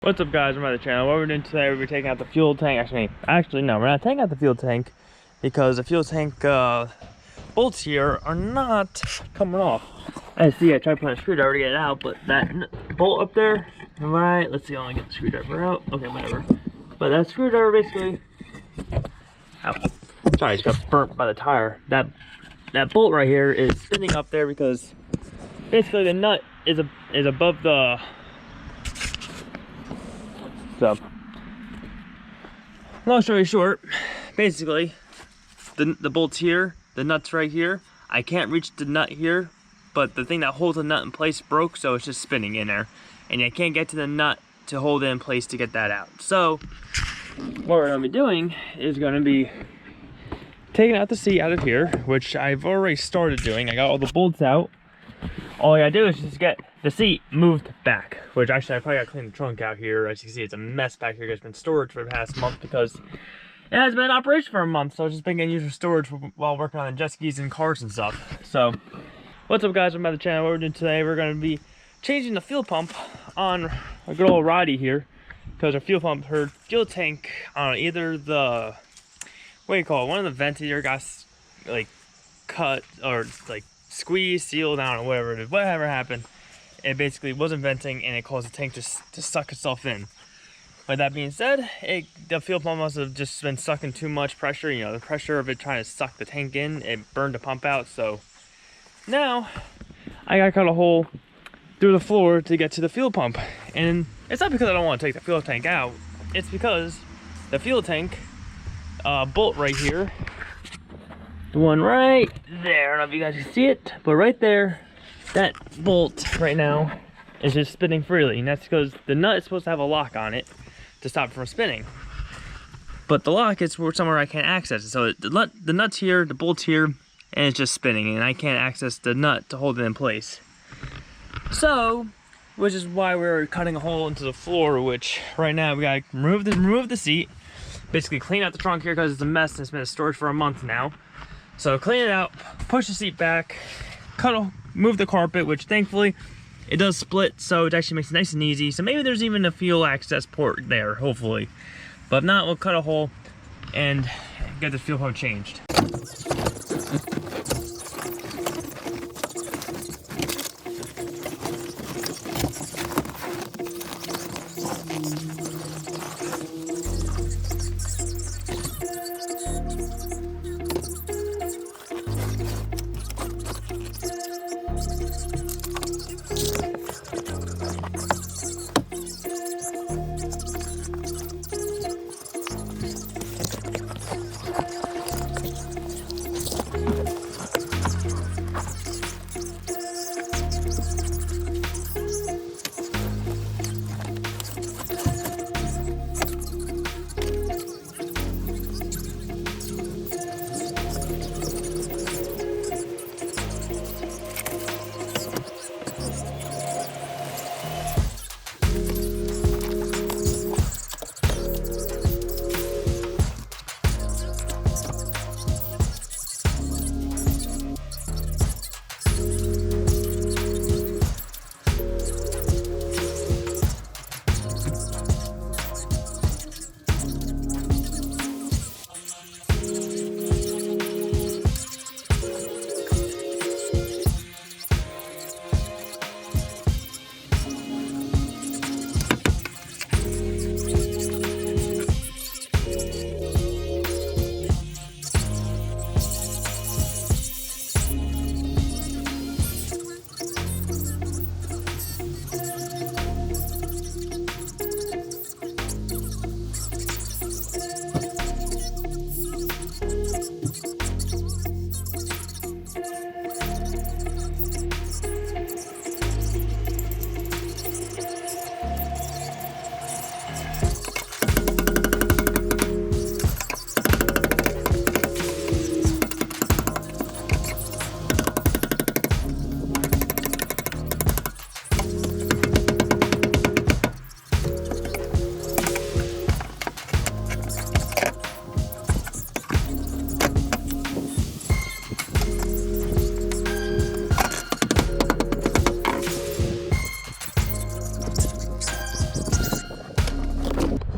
What's up, guys? I'm on the channel. What we're doing today, we're taking out the fuel tank. Actually no, we're not taking out the fuel tank because the fuel tank bolts here are not coming off. As you see, I tried putting a screwdriver to get it out, but that bolt up there, right, let's see, I want to get the screwdriver out. Okay, whatever. But that screwdriver basically, ow, sorry, I just got burnt by the tire. That bolt right here is spinning up there because basically the nut is above the. So, long story short, basically, the bolt's here, the nut's right here. I can't reach the nut here, but the thing that holds the nut in place broke, so it's just spinning in there. And I can't get to the nut to hold it in place to get that out. So, what we're gonna be doing is gonna be taking out the seat out of here, which I've already started doing. I got all the bolts out. All I gotta do is just get the seat moved back, which actually I probably gotta clean the trunk out here. As you can see, it's a mess back here. It's been storage for the past month because it has been in operation for a month, so it's just been getting used for storage while working on the jet skis and cars and stuff. So, what's up, guys? I'm on the channel. What we're doing today, we're gonna be changing the fuel pump on a good old Rotty here because our fuel tank on either the, what do you call it? One of the vents here got like cut or like squeeze, sealed down, or whatever it is. Whatever happened, it basically wasn't venting and it caused the tank to suck itself in. But that being said, the fuel pump must have just been sucking too much pressure. You know, the pressure of it trying to suck the tank in, it burned the pump out. So now I gotta cut a hole through the floor to get to the fuel pump. And it's not because I don't want to take the fuel tank out, it's because the fuel tank bolt right here, the one right there, I don't know if you guys can see it, but right there, that bolt right now is just spinning freely, and that's because the nut is supposed to have a lock on it to stop it from spinning. But the lock is somewhere I can't access it. So the nut's here, the bolt's here, and it's just spinning, and I can't access the nut to hold it in place. So, which is why we're cutting a hole into the floor, which right now we gotta remove the seat, basically clean out the trunk here because it's a mess and it's been in storage for a month now. So clean it out, push the seat back, move the carpet, which thankfully it does split, so it actually makes it nice and easy. So maybe there's even a fuel access port there, hopefully. But if not, we'll cut a hole and get the fuel pump changed.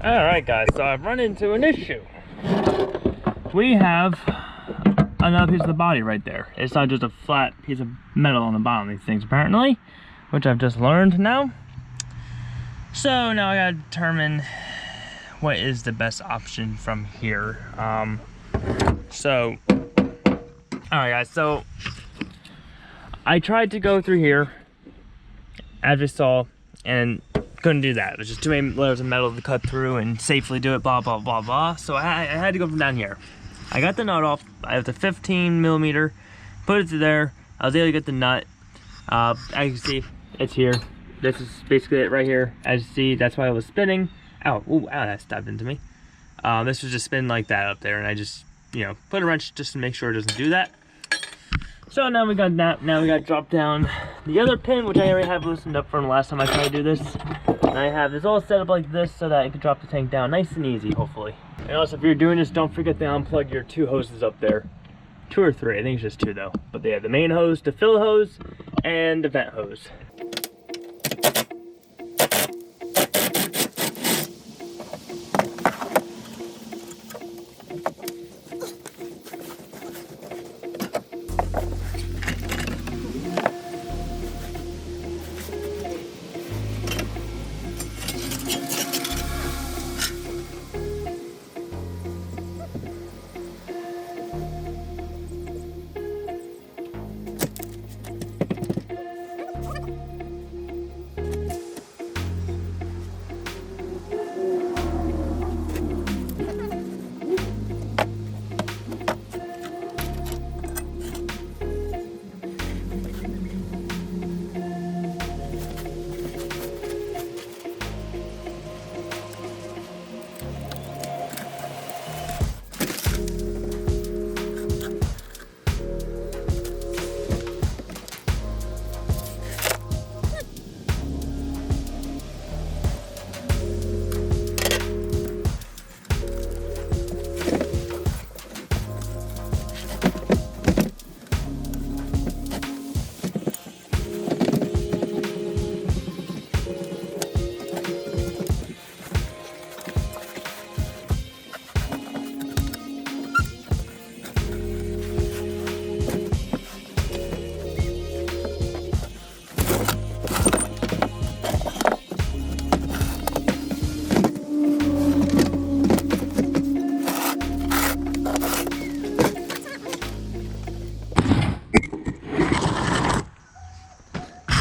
Alright guys, so I've run into an issue. We have another piece of the body right there. It's not just a flat piece of metal on the bottom of these things apparently, which I've just learned now. So now I gotta determine what is the best option from here. Alright guys, so I tried to go through here, as we saw, and couldn't do that. There's just too many layers of metal to cut through and safely do it, blah, blah, blah, blah. So I had to go from down here. I got the nut off. I have the 15 millimeter, put it through there. I was able to get the nut. As you can see, it's here. This is basically it right here. As you see, that's why it was spinning. Ow, ooh, ow, that stabbed into me. This was just spinning like that up there, and I just, you know, put a wrench just to make sure it doesn't do that. So now we got that. Now we got to drop down the other pin, which I already have loosened up from the last time I tried to do this. And I have this all set up like this so that I can drop the tank down nice and easy, hopefully. And also, if you're doing this, don't forget to unplug your 2 hoses up there. 2 or 3, I think it's just 2 though. But they have the main hose, the fill hose, and the vent hose.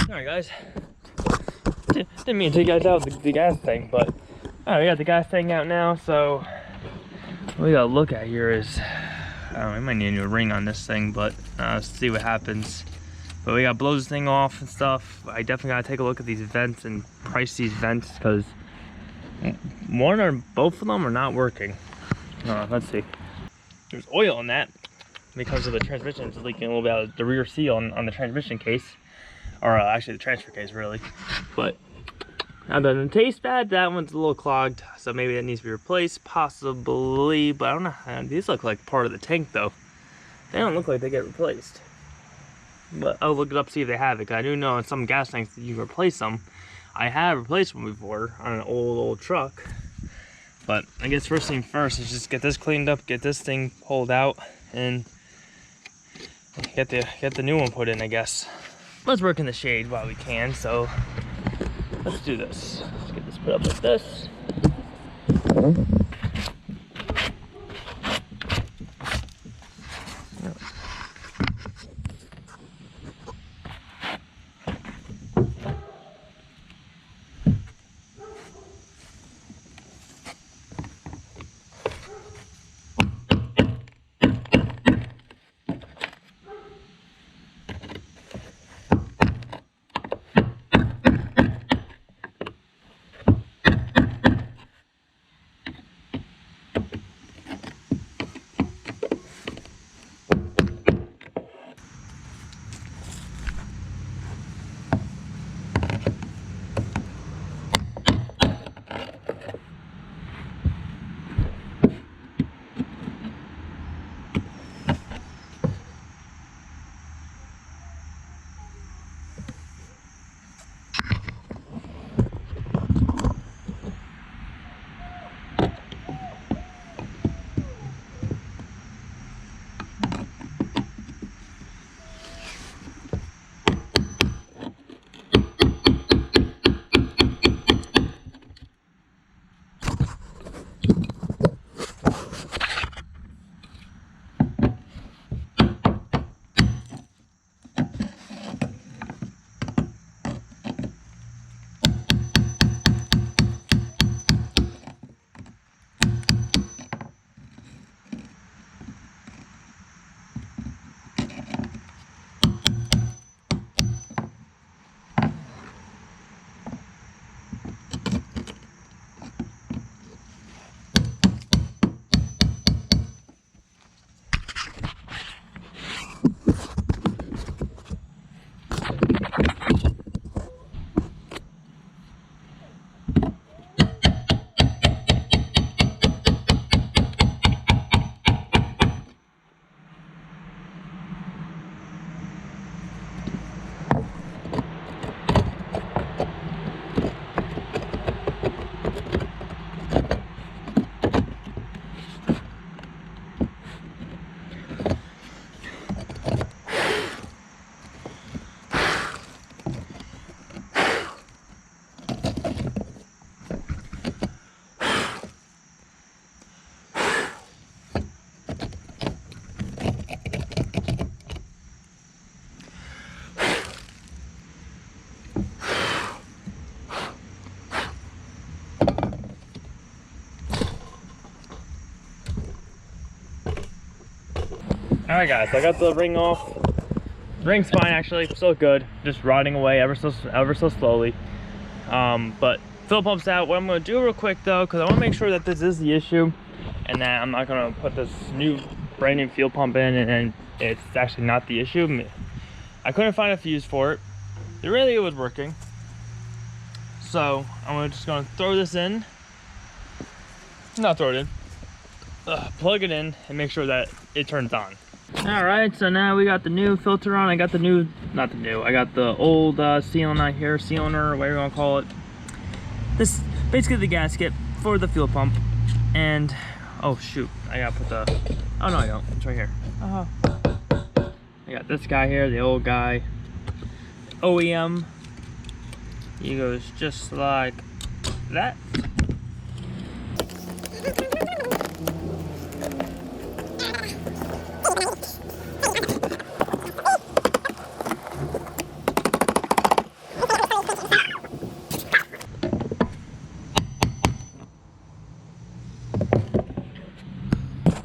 Alright guys, didn't mean to take you guys out with the gas tank, but alright, we got the gas tank out now, so what we gotta look at here is, I don't know, we might need a new ring on this thing, but let's see what happens. But we gotta blow this thing off and stuff. I definitely gotta take a look at these vents and price these vents, because one or both of them are not working. Let's see. There's oil in that because of the transmission. It's leaking a little bit out of the rear seal on the transmission case. Or actually the transfer case, really. But that doesn't taste bad. That one's a little clogged, so maybe that needs to be replaced, possibly. But I don't know. These look like part of the tank, though. They don't look like they get replaced. But I'll look it up, see if they have it. 'Cause I do know in some gas tanks that you can replace them. I have replaced one before on an old truck. But I guess first thing first is just get this cleaned up, get this thing pulled out, and get the new one put in, I guess. Let's work in the shade while we can, so let's do this. Let's get this put up like this. Alright guys, I got the ring off. The ring's fine actually, still good. Just rotting away ever so slowly. But fuel pump's out. What I'm gonna do real quick though, because I want to make sure that this is the issue and that I'm not gonna put this brand new fuel pump in and it's actually not the issue. I couldn't find a fuse for it. Really, it was working. So I'm just gonna throw this in. Not throw it in. Plug it in and make sure that it turns on. All right, so now we got the new filter on. I got the new, I got the old sealant on here, sealant, whatever you want to call it. This basically the gasket for the fuel pump. And oh shoot, I gotta put the, oh no I don't, it's right here. I got this guy here, the old guy, OEM. He goes just like that.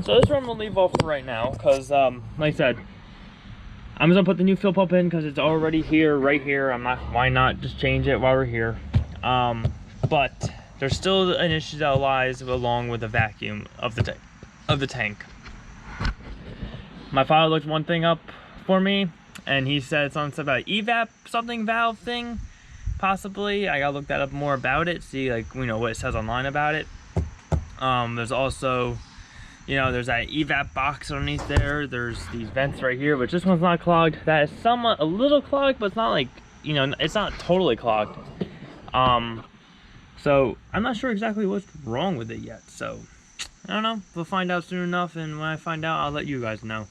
So this one I'm gonna leave off for right now, because like I said, I'm just gonna put the new fuel pump in because it's already here, right here. Why not just change it while we're here? But there's still an issue that lies along with the vacuum of the tank. My father looked one thing up for me, and he said something about evap valve thing, possibly. I gotta look that up more about it, see what it says online about it. There's also, there's that evap box underneath there. There's these vents right here, but this one's not clogged. That is somewhat a little clogged, but it's not like, it's not totally clogged. So I'm not sure exactly what's wrong with it yet. So I don't know. We'll find out soon enough, and when I find out, I'll let you guys know.